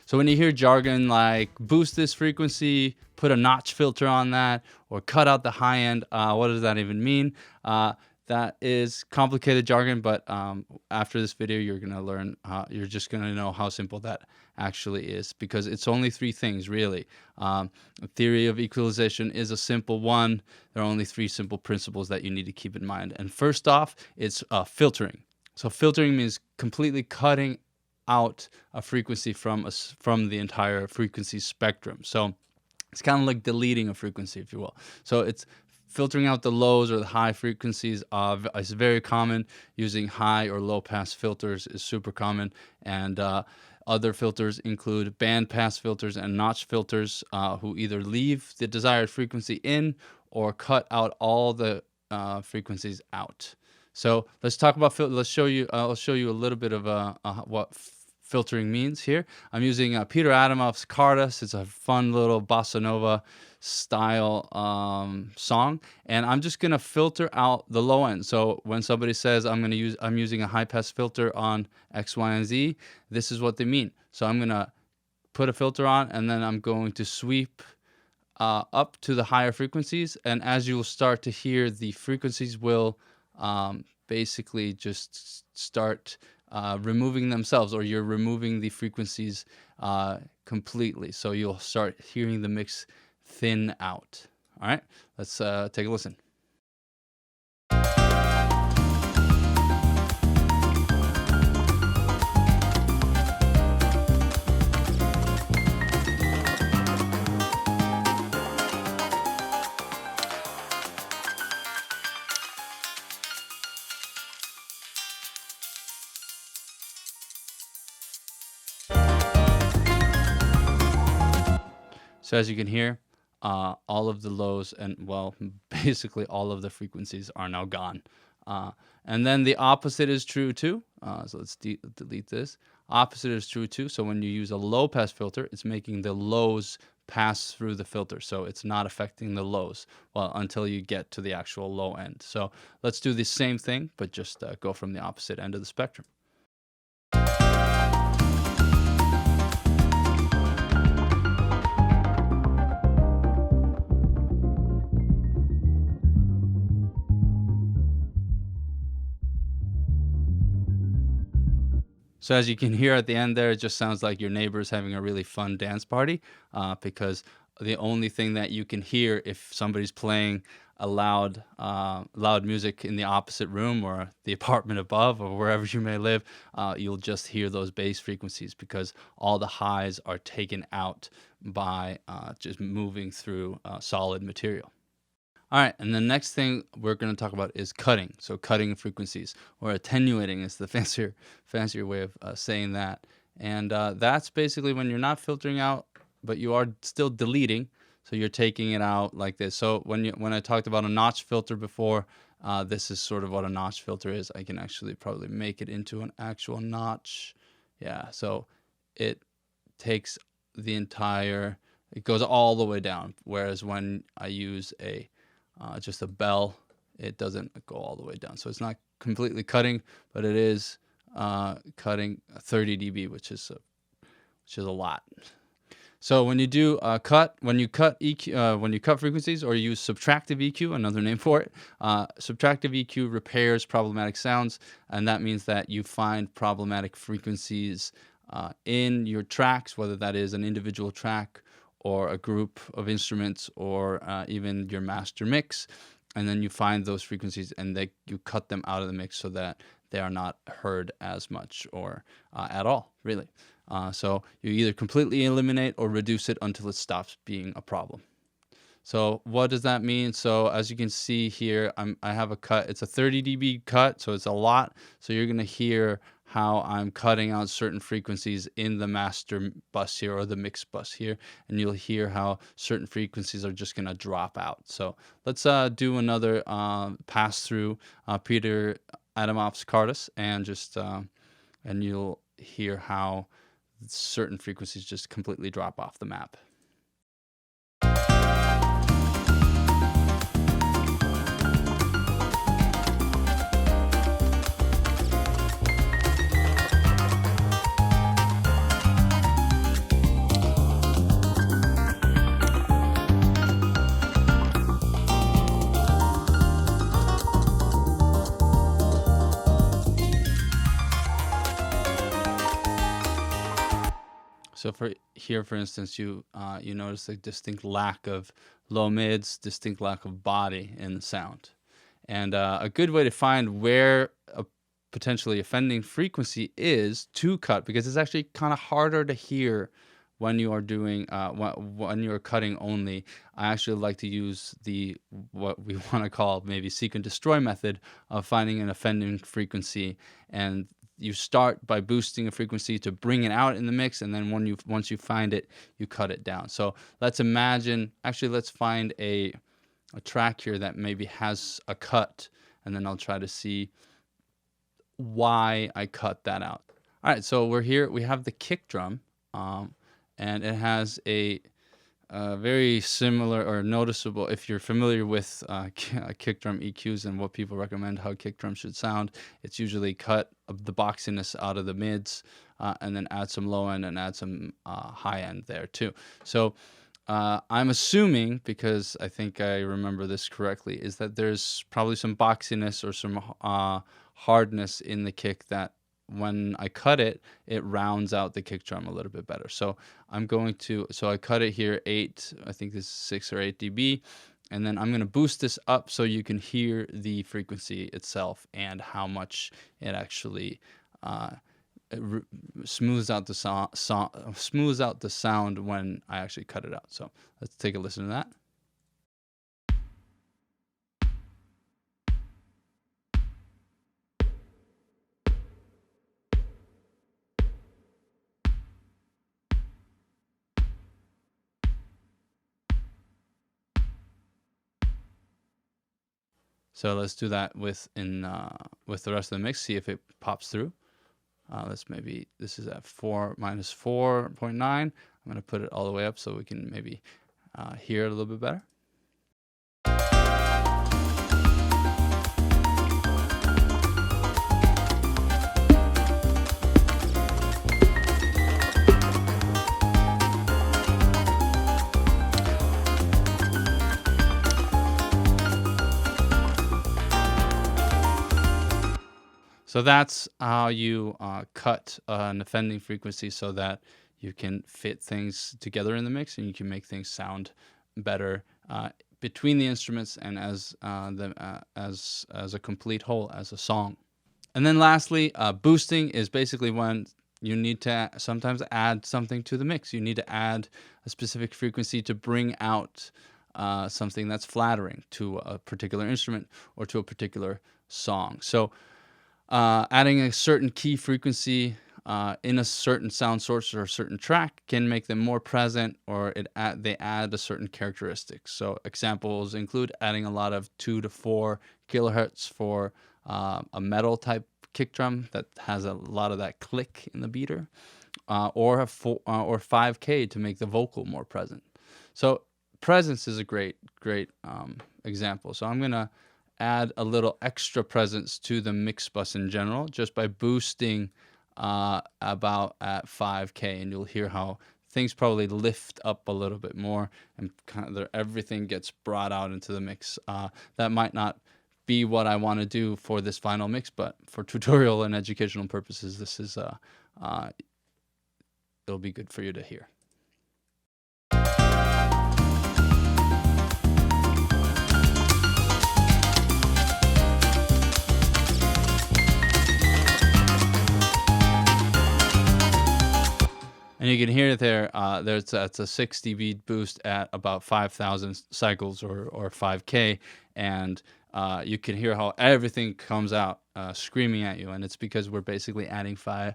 So when you hear jargon like boost this frequency, put a notch filter on that, or cut out the high end, what does that even mean? That is complicated jargon, but after this video, you're gonna learn. You're just gonna know how simple that actually is, because it's only three things really. Theory of equalization is a simple one. There are only three simple principles that you need to keep in mind. And first off, it's filtering. So filtering means completely cutting out a frequency from the entire frequency spectrum. So it's kind of like deleting a frequency, if you will. So it's filtering out the lows or the high frequencies is very common. Using high or low pass filters is super common. And other filters include band pass filters and notch filters, who either leave the desired frequency in or cut out all the frequencies out. So let's talk about I'll show you a little bit of what filtering means here. I'm using Peter Adamov's Cartas. It's a fun little bossa nova style song, and I'm just gonna filter out the low end. So when somebody says I'm using a high pass filter on X, Y, and Z, this is what they mean. So I'm gonna put a filter on, and then I'm going to sweep up to the higher frequencies, and as you will start to hear, the frequencies will basically just start removing themselves, or you're removing the frequencies completely. So you'll start hearing the mix thin out. All right, let's take a listen. So as you can hear, all of the lows and, well, basically all of the frequencies are now gone. And then the opposite is true too. So let's delete this. Opposite is true too. So when you use a low pass filter, it's making the lows pass through the filter. So it's not affecting the lows, well, until you get to the actual low end. So let's do the same thing, but just go from the opposite end of the spectrum. So as you can hear at the end there, it just sounds like your neighbor's having a really fun dance party, because the only thing that you can hear if somebody's playing a loud music in the opposite room or the apartment above or wherever you may live, you'll just hear those bass frequencies, because all the highs are taken out by just moving through solid material. All right, and the next thing we're going to talk about is cutting. So cutting frequencies, or attenuating is the fancier way of saying that. And that's basically when you're not filtering out, but you are still deleting. So you're taking it out like this. So when I talked about a notch filter before, this is sort of what a notch filter is. I can actually probably make it into an actual notch. Yeah, so it takes the entire, it goes all the way down. Whereas when I use just a bell, it doesn't go all the way down. So it's not completely cutting, but it is cutting 30 dB, which is a lot. So when you do when you cut frequencies, or use subtractive EQ, another name for it, subtractive EQ repairs problematic sounds, and that means that you find problematic frequencies in your tracks, whether that is an individual track or a group of instruments, or even your master mix, and then you find those frequencies and you cut them out of the mix so that they are not heard as much or at all, really. So you either completely eliminate or reduce it until it stops being a problem. So what does that mean? So as you can see here, I have a cut. It's a 30 dB cut, so it's a lot. So you're going to hear how I'm cutting out certain frequencies in the master bus here, or the mix bus here, and you'll hear how certain frequencies are just going to drop out. So let's do another pass through Peter Adamov's Cartas, and just and you'll hear how certain frequencies just completely drop off the map. So for here, for instance, you notice a distinct lack of low mids, distinct lack of body in the sound. And a good way to find where a potentially offending frequency is to cut, because it's actually kind of harder to hear when you are doing when you are cutting only. I actually like to use the what we want to call maybe seek and destroy method of finding an offending frequency, and you start by boosting a frequency to bring it out in the mix, and then once you find it, you cut it down. So let's imagine, actually let's find a track here that maybe has a cut, and then I'll try to see why I cut that out. All right, so we're here. We have the kick drum, and it has a very similar or noticeable. If you're familiar with kick drum EQs and what people recommend how kick drum should sound, it's usually cut the boxiness out of the mids, and then add some low end and add some high end there too. So I'm assuming, because I think I remember this correctly, is that there's probably some boxiness or some hardness in the kick that when I cut it, it rounds out the kick drum a little bit better. So I cut it here 8, I think this is 6 or 8 dB, and then I'm going to boost this up so you can hear the frequency itself and how much it actually smooths out the sound when I actually cut it out. So let's take a listen to that. So let's do that with the rest of the mix. See if it pops through. This is at 4 minus 4.9. I'm going to put it all the way up so we can maybe hear it a little bit better. So that's how you cut an offending frequency so that you can fit things together in the mix and you can make things sound better between the instruments and as a complete whole, as a song. And then lastly, boosting is basically when you need to sometimes add something to the mix. You need to add a specific frequency to bring out something that's flattering to a particular instrument or to a particular song. So adding a certain key frequency in a certain sound source or a certain track can make them more present, or they add a certain characteristic. So examples include adding a lot of 2 to 4 kilohertz for a metal type kick drum that has a lot of that click in the beater, or 5K to make the vocal more present. So presence is a great example. So I'm gonna add a little extra presence to the mix bus in general just by boosting about at 5K, and you'll hear how things probably lift up a little bit more and kind of everything gets brought out into the mix. That might not be what I want to do for this final mix, but for tutorial and educational purposes, this is it'll be good for you to hear. And you can hear it there. That's a 6 dB boost at about 5,000 cycles or 5K, and you can hear how everything comes out screaming at you. And it's because we're basically adding a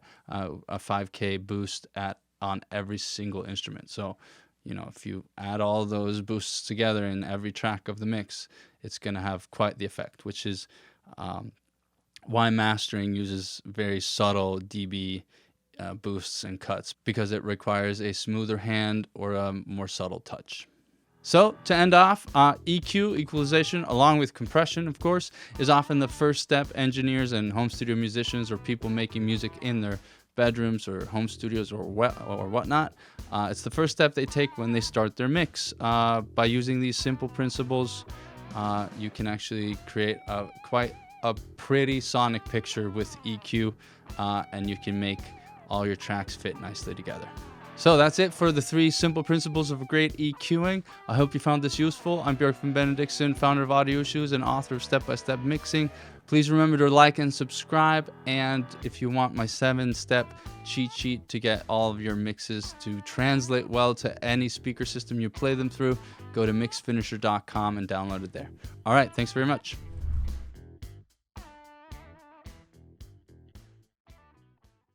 5K boost on every single instrument. So, if you add all those boosts together in every track of the mix, it's going to have quite the effect, which is why mastering uses very subtle dB boosts and cuts, because it requires a smoother hand or a more subtle touch. So to end off, EQ, equalization, along with compression, of course, is often the first step engineers and home studio musicians or people making music in their bedrooms or home studios or whatnot. It's the first step they take when they start their mix. By using these simple principles, you can actually create quite a pretty sonic picture with EQ, and you can make all your tracks fit nicely together. So that's it for the 3 simple principles of a great EQing. I hope you found this useful. I'm Björkman Benediktsson, founder of Audio Issues and author of Step by Step Mixing. Please remember to like and subscribe. And if you want my 7-step cheat sheet to get all of your mixes to translate well to any speaker system you play them through, go to mixfinisher.com and download it there. All right, thanks very much.